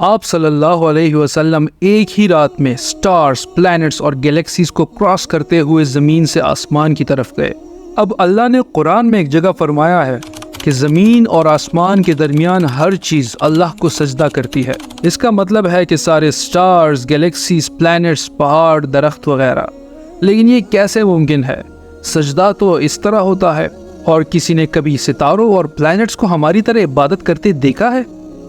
آپ صلی اللہ علیہ وسلم ایک ہی رات میں سٹارز، پلانٹس اور گیلیکسیز کو کراس کرتے ہوئے زمین سے آسمان کی طرف گئے۔ اب اللہ نے قرآن میں ایک جگہ فرمایا ہے کہ زمین اور آسمان کے درمیان ہر چیز اللہ کو سجدہ کرتی ہے۔ اس کا مطلب ہے کہ سارے سٹارز، گیلیکسیز، پلانٹس، پہاڑ، درخت وغیرہ۔ لیکن یہ کیسے ممکن ہے؟ سجدہ تو اس طرح ہوتا ہے، اور کسی نے کبھی ستاروں اور پلانٹس کو ہماری طرح عبادت کرتے دیکھا ہے؟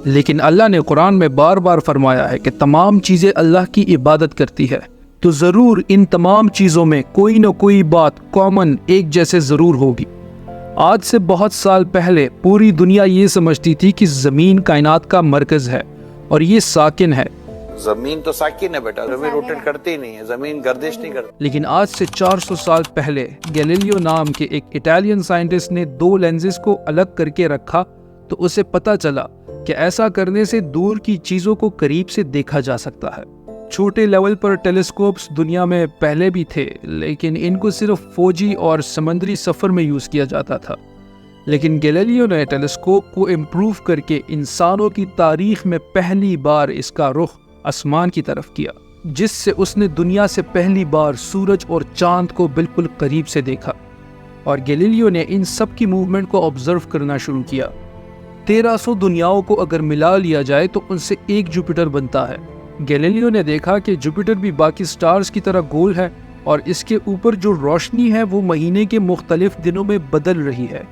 لیکن اللہ نے قرآن میں بار بار فرمایا ہے کہ تمام چیزیں اللہ کی عبادت کرتی ہے، تو ضرور ان تمام چیزوں میں کوئی نہ کوئی بات کامن، ایک جیسے ضرور ہوگی۔ آج سے بہت سال پہلے پوری دنیا یہ سمجھتی تھی کہ زمین کائنات کا مرکز ہے اور یہ ساکن ہے۔ زمین تو ساکن ہے بیٹا، زمین روٹیٹ کرتی ہی نہیں ہے، زمین گردش نہیں کرتی۔ لیکن آج سے 400 سال پہلے گیلیلیو نام کے ایک اٹالین سائنٹسٹ نے 2 لینزز کو الگ کر کے رکھا تو اسے پتہ چلا کہ ایسا کرنے سے دور کی چیزوں کو قریب سے دیکھا جا سکتا ہے۔ چھوٹے لیول پر ٹیلیسکوپس دنیا میں پہلے بھی تھے، لیکن ان کو صرف فوجی اور سمندری سفر میں یوز کیا جاتا تھا۔ لیکن گیلیلیو نے ٹیلیسکوپ کو امپروو کر کے انسانوں کی تاریخ میں پہلی بار اس کا رخ آسمان کی طرف کیا، جس سے اس نے دنیا سے پہلی بار سورج اور چاند کو بالکل قریب سے دیکھا۔ اور گیلیلیو نے ان سب کی موومنٹ کو آبزرو کرنا شروع کیا۔ 1300 دنیاؤں کو اگر ملا لیا جائے تو ان سے ایک جوپیٹر بنتا ہے۔ گیلیلیو نے دیکھا کہ جوپیٹر بھی باقی سٹارز کی طرح گول ہے، اور اس کے اوپر جو روشنی ہے وہ مہینے کے مختلف دنوں میں بدل رہی ہے۔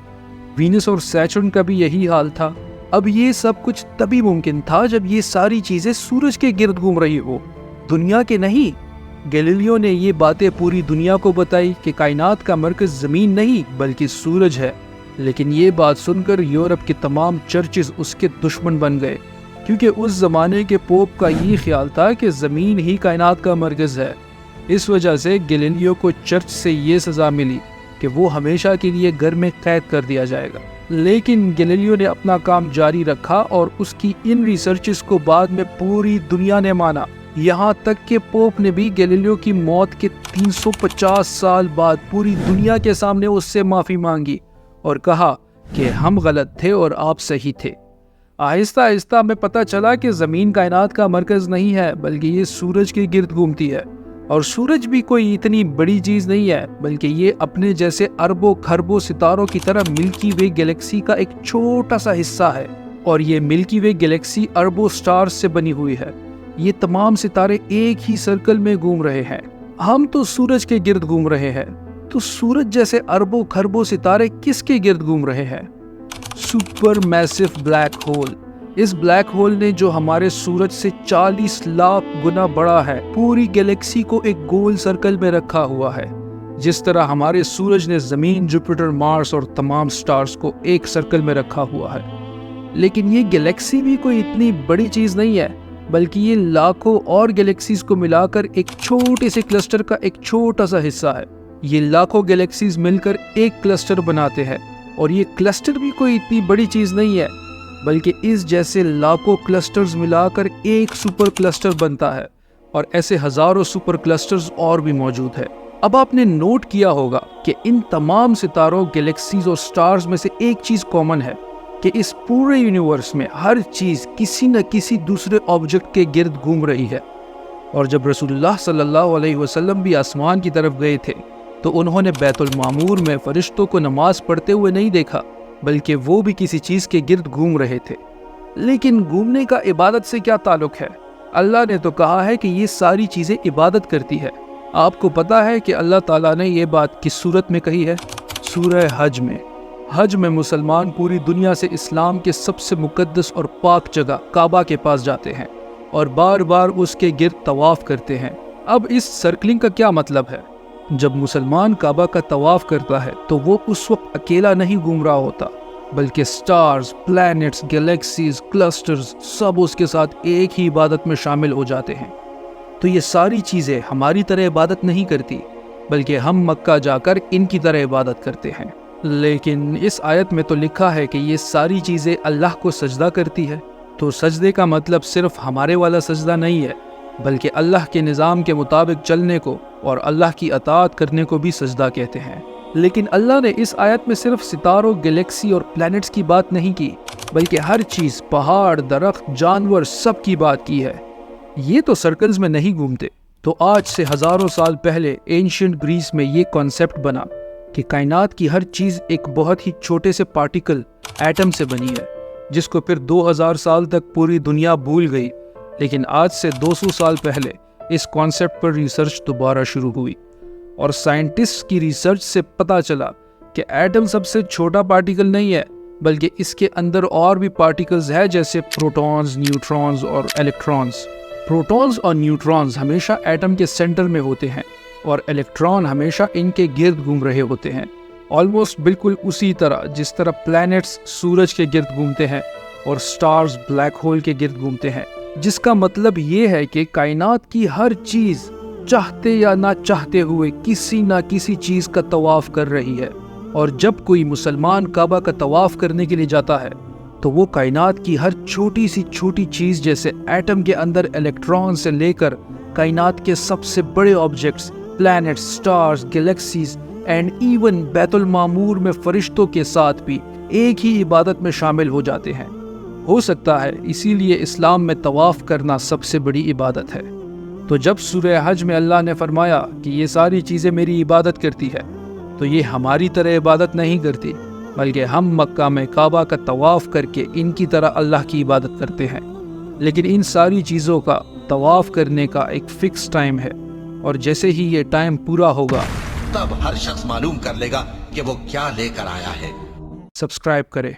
وینس اور سیچرن کا بھی یہی حال تھا۔ اب یہ سب کچھ تبھی ممکن تھا جب یہ ساری چیزیں سورج کے گرد گھوم رہی ہو، دنیا کے نہیں۔ گیلیلیو نے یہ باتیں پوری دنیا کو بتائی کہ کائنات کا مرکز زمین نہیں بلکہ سورج ہے۔ لیکن یہ بات سن کر یورپ کے تمام چرچز اس کے دشمن بن گئے، کیونکہ اس زمانے کے پوپ کا یہ خیال تھا کہ زمین ہی کائنات کا مرکز ہے۔ اس وجہ سے گیلیلیو کو چرچ سے یہ سزا ملی کہ وہ ہمیشہ کے لیے گھر میں قید کر دیا جائے گا۔ لیکن گیلیلیو نے اپنا کام جاری رکھا اور اس کی ان ریسرچز کو بعد میں پوری دنیا نے مانا، یہاں تک کہ پوپ نے بھی گیلیلیو کی موت کے 350 سال بعد پوری دنیا کے سامنے اس سے معافی مانگی اور کہا کہ ہم غلط تھے اور آپ صحیح تھے۔ آہستہ آہستہ ہمیں پتہ چلا کہ زمین کائنات کا مرکز نہیں ہے بلکہ یہ سورج کے گرد گھومتی ہے، اور سورج بھی کوئی اتنی بڑی چیز نہیں ہے بلکہ یہ اپنے جیسے اربوں کھربوں ستاروں کی طرح ملکی وے گیلیکسی کا ایک چھوٹا سا حصہ ہے، اور یہ ملکی وے گیلیکسی اربوں سٹارز سے بنی ہوئی ہے۔ یہ تمام ستارے ایک ہی سرکل میں گھوم رہے ہیں، ہم تو سورج کے گرد گھوم رہے ہیں، تو سورج جیسے اربوں کھربوں ستارے کس کے گرد گھوم رہے ہیں؟ سپر میسو بلیک ہول۔ اس بلیک ہول نے، جو ہمارے سورج سے 40 لاکھ گنا بڑا ہے، پوری گیلیکسی کو ایک گول سرکل میں رکھا ہوا ہے، جس طرح ہمارے سورج نے زمین، جوپیٹر، مارس اور تمام سٹارز کو ایک سرکل میں رکھا ہوا ہے۔ لیکن یہ گیلیکسی بھی کوئی اتنی بڑی چیز نہیں ہے بلکہ یہ لاکھوں اور گیلیکسیز کو ملا کر ایک چھوٹے سے کلسٹر کا ایک چھوٹا سا حصہ ہے۔ یہ لاکھوں گیلیکسیز مل کر ایک کلسٹر بناتے ہیں، اور یہ کلسٹر بھی کوئی اتنی بڑی چیز نہیں ہے بلکہ اس جیسے لاکھوں کلسٹرز ملا کر ایک سپر کلسٹر بنتا ہے، اور ایسے ہزاروں سپر کلسٹرز اور بھی موجود ہے۔ اب آپ نے نوٹ کیا ہوگا کہ ان تمام ستاروں، گیلیکسیز اور سٹارز میں سے ایک چیز کامن ہے کہ اس پورے یونیورس میں ہر چیز کسی نہ کسی دوسرے آبجیکٹ کے گرد گھوم رہی ہے۔ اور جب رسول اللہ صلی اللہ علیہ وسلم بھی آسمان کی طرف گئے تھے تو انہوں نے بیت المعمور میں فرشتوں کو نماز پڑھتے ہوئے نہیں دیکھا بلکہ وہ بھی کسی چیز کے گرد گھوم رہے تھے۔ لیکن گھومنے کا عبادت سے کیا تعلق ہے؟ اللہ نے تو کہا ہے کہ یہ ساری چیزیں عبادت کرتی ہے۔ آپ کو پتا ہے کہ اللہ تعالیٰ نے یہ بات کس صورت میں کہی ہے؟ سورہ حج میں۔ حج میں مسلمان پوری دنیا سے اسلام کے سب سے مقدس اور پاک جگہ کعبہ کے پاس جاتے ہیں اور بار بار اس کے گرد طواف کرتے ہیں۔ اب اس سرکلنگ کا کیا مطلب ہے؟ جب مسلمان کعبہ کا طواف کرتا ہے تو وہ اس وقت اکیلا نہیں گھوم رہا ہوتا بلکہ سٹارز، پلانٹس، گیلیکسیز، کلسٹرز سب اس کے ساتھ ایک ہی عبادت میں شامل ہو جاتے ہیں۔ تو یہ ساری چیزیں ہماری طرح عبادت نہیں کرتی بلکہ ہم مکہ جا کر ان کی طرح عبادت کرتے ہیں۔ لیکن اس آیت میں تو لکھا ہے کہ یہ ساری چیزیں اللہ کو سجدہ کرتی ہے، تو سجدے کا مطلب صرف ہمارے والا سجدہ نہیں ہے بلکہ اللہ کے نظام کے مطابق چلنے کو اور اللہ کی اطاعت کرنے کو بھی سجدہ کہتے ہیں۔ لیکن اللہ نے اس آیت میں صرف ستاروں، گلیکسی اور پلانٹس کی بات نہیں کی، بلکہ ہر چیز، پہاڑ، درخت، جانور، سب کی بات کی ہے۔ یہ تو سرکلز میں نہیں گھومتے۔ تو آج سے ہزاروں سال پہلے اینشینٹ گریس میں یہ کانسیپٹ بنا کہ کائنات کی ہر چیز ایک بہت ہی چھوٹے سے پارٹیکل، ایٹم سے بنی ہے، جس کو پھر 2000 سال تک پوری دنیا بھول گئی۔ لیکن آج سے 200 سال پہلے اس کانسیپٹ پر ریسرچ دوبارہ شروع ہوئی، اور سائنٹسٹ کی ریسرچ سے پتہ چلا کہ ایٹم سب سے چھوٹا پارٹیکل نہیں ہے، بلکہ اس کے اندر اور بھی پارٹیکلز ہیں، جیسے پروٹونز، نیوٹرونز اور الیکٹرونز۔ پروٹونز اور نیوٹرونز ہمیشہ ایٹم کے سینٹر میں ہوتے ہیں، اور الیکٹرون ہمیشہ ان کے گرد گھوم رہے ہوتے ہیں، آلموسٹ بالکل اسی طرح جس طرح پلانٹس سورج کے گرد گھومتے ہیں اور سٹارز بلیک ہول کے گرد گھومتے ہیں۔ جس کا مطلب یہ ہے کہ کائنات کی ہر چیز چاہتے یا نہ چاہتے ہوئے کسی نہ کسی چیز کا طواف کر رہی ہے، اور جب کوئی مسلمان کعبہ کا طواف کرنے کے لیے جاتا ہے تو وہ کائنات کی ہر چھوٹی سی چھوٹی چیز، جیسے ایٹم کے اندر الیکٹرون سے لے کر کائنات کے سب سے بڑے objects, plants, stars, galaxies and even بیت المعمور میں فرشتوں کے ساتھ بھی ایک ہی عبادت میں شامل ہو جاتے ہیں۔ ہو سکتا ہے اسی لیے اسلام میں طواف کرنا سب سے بڑی عبادت ہے۔ تو جب سورہ حج میں اللہ نے فرمایا کہ یہ ساری چیزیں میری عبادت کرتی ہے، تو یہ ہماری طرح عبادت نہیں کرتی، بلکہ ہم مکہ میں کعبہ کا طواف کر کے ان کی طرح اللہ کی عبادت کرتے ہیں۔ لیکن ان ساری چیزوں کا طواف کرنے کا ایک فکس ٹائم ہے، اور جیسے ہی یہ ٹائم پورا ہوگا تب ہر شخص معلوم کر لے گا کہ وہ کیا لے کر آیا ہے۔ سبسکرائب کرے۔